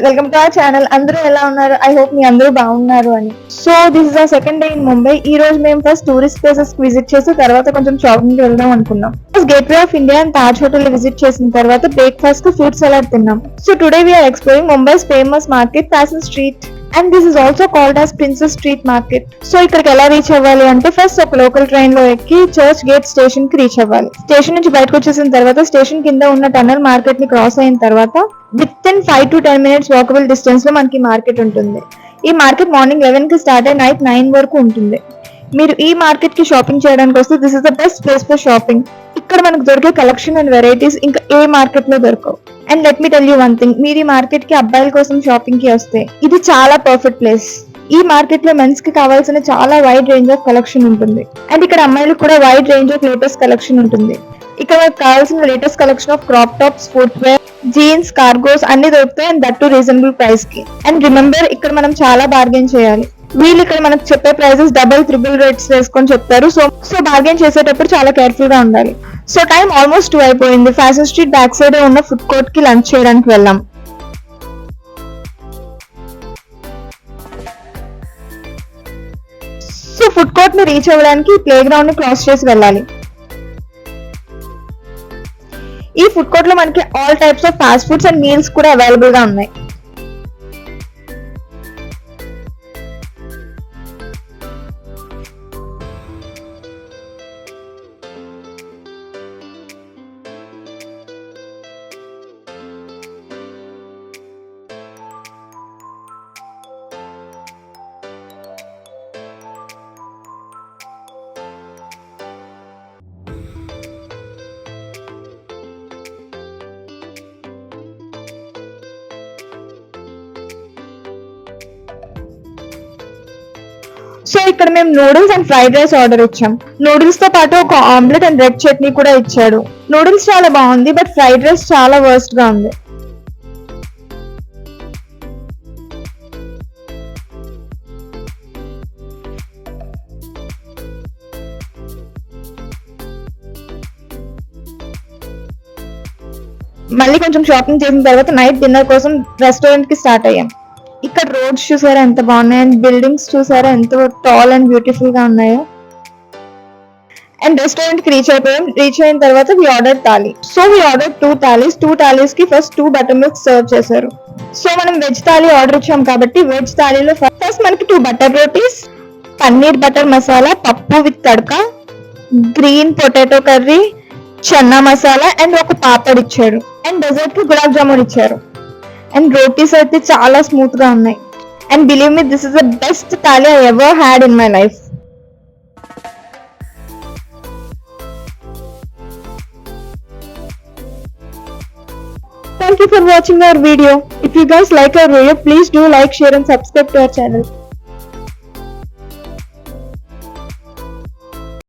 Welcome to our channel. అందరూ ఎలా ఉన్నారు? ఐ హోప్ మీ అందరూ బాగున్నారు అని. So this is our second day in Mumbai. ఈ రోజు మేము ఫస్ట్ టూరిస్ట్ ప్లేసెస్ విజిట్ చేసి తర్వాత కొంచెం షాపింగ్ కి వెళ్దాం అనుకున్నాం. First Gateway of India and Taj hotel visit చేసిన తర్వాత బ్రేక్ఫాస్ట్ కు ఫ్రూట్ సలాడ్ తిన్నాం. So today we are exploring Mumbai's famous market fashion street and this is also called as princess street market. So ఇక్కడికి ఎలా రీచ్ అవ్వాలి అంటే ఫస్ట్ ఒక లోకల్ ట్రైన్ లో ఎక్కి చర్చ్ గేట్ స్టేషన్ కి రీచ్ అవ్వాలి. స్టేషన్ నుంచి బయటకు వచ్చేసిన తర్వాత స్టేషన్ కింద ఉన్న టన్నల్ మార్కెట్ ని క్రాస్ అయిన తర్వాత with in 5 to 10 minutes walkable distance లో మనకి మార్కెట్ ఉంటుంది. ఈ మార్కెట్ మార్నింగ్ 11 కి స్టార్ట్ అయ్యి నైట్ 9 వరకు ఉంటుంది. మీరు ఈ మార్కెట్ కి షాపింగ్ చేయడానికి వస్తే this is the best place for shopping. ఇక్కడ మనకు దొరికే కలెక్షన్ అండ్ వెరైటీస్ ఇంకా ఏ మార్కెట్ లో దొరకవు. And let me tell you one thing, మీరు ఈ మార్కెట్ కి అబ్బాయిల కోసం షాపింగ్ కి వస్తే ఇది చాలా పర్ఫెక్ట్ ప్లేస్. ఈ మార్కెట్ లో మెన్స్ కి కావాల్సిన చాలా వైడ్ రేంజ్ ఆఫ్ కలెక్షన్ ఉంటుంది. అండ్ ఇక్కడ అమ్మాయిలకు కూడా wide range of latest collection ఉంటుంది. ఇక్కడ మనకు కావాల్సిన latest collection of crop tops, footwear, jeans, cargos అన్ని దొరుకుతాయి and that to reasonable price కి. అండ్ రిమెంబర్, ఇక్కడ మనం చాలా బార్గెన్ చేయాలి. వీళ్ళు ఇక్కడ మనకు చెప్పే ప్రైసెస్ డబుల్ ట్రిపుల్ రేట్స్ వేసుకొని చెప్తారు. సో బార్గెన్ చేసేటప్పుడు చాలా కేర్ఫుల్ గా ఉండాలి. సో టైం ఆల్మోస్ట్ 2 అయిపోయింది. ఫ్యాషన్ స్ట్రీట్ బ్యాక్ సైడ్ ఉన్న ఫుడ్ కోర్ట్ కి లంచ్ చేయడానికి వెళ్ళాం. సో ఫుడ్ కోర్ట్ ని రీచ్ అవ్వడానికి ప్లే గ్రౌండ్ ని క్రాస్ చేసి వెళ్ళాలి. ఈ ఫుడ్ కోర్ట్ లో మనకి all types of fast foods and meals కూడా అవైలబుల్ గా ఉన్నాయి. సో ఇక్కడ మేము noodles and fried rice order ఇచ్చాం. నూడిల్స్ తో పాటు ఒక ఆమ్లెట్ అండ్ రెడ్ చట్నీ కూడా ఇచ్చాడు. నూడిల్స్ చాలా బాగుంది, బట్ ఫ్రైడ్ రైస్ చాలా వర్స్ట్ గా ఉంది. మళ్ళీ కొంచెం షాపింగ్ చేసిన తర్వాత నైట్ డిన్నర్ కోసం రెస్టారెంట్ కి స్టార్ట్ అయ్యాం. ఇక్కడ రోడ్స్ చూసారా ఎంత బాగున్నాయి, అండ్ బిల్డింగ్స్ చూసారా ఎంత టాల్ అండ్ బ్యూటిఫుల్ గా ఉన్నాయో. అండ్ రెస్టారెంట్ కి రీచ్ అయిపోయాం. రీచ్ అయిన తర్వాత we order thali. So we order 2 thalis. 2 thalis కి ఫస్ట్ 2 బటర్ మిల్క్ సర్వ్ చేశారు. సో మనం వెజ్ థాలీ ఆర్డర్ ఇచ్చాం కాబట్టి వెజ్ థాలీలో ఫస్ట్ మనకి 2 బటర్ రోటీస్, పన్నీర్ బటర్ మసాలా, పప్పు with tadka, green potato curry, chana masala and ఒక పాపడ్ ఇచ్చారు. అండ్ డెజర్ట్ కి గులాబ్ జామున్ ఇచ్చారు. అండ్ రోటీస్ అయితే చాలా స్మూత్ గా ఉన్నాయి. And believe me, this is the best thali I ever had in my life. Thank you for watching our video. If you guys like our video, please do like, share and subscribe to our channel.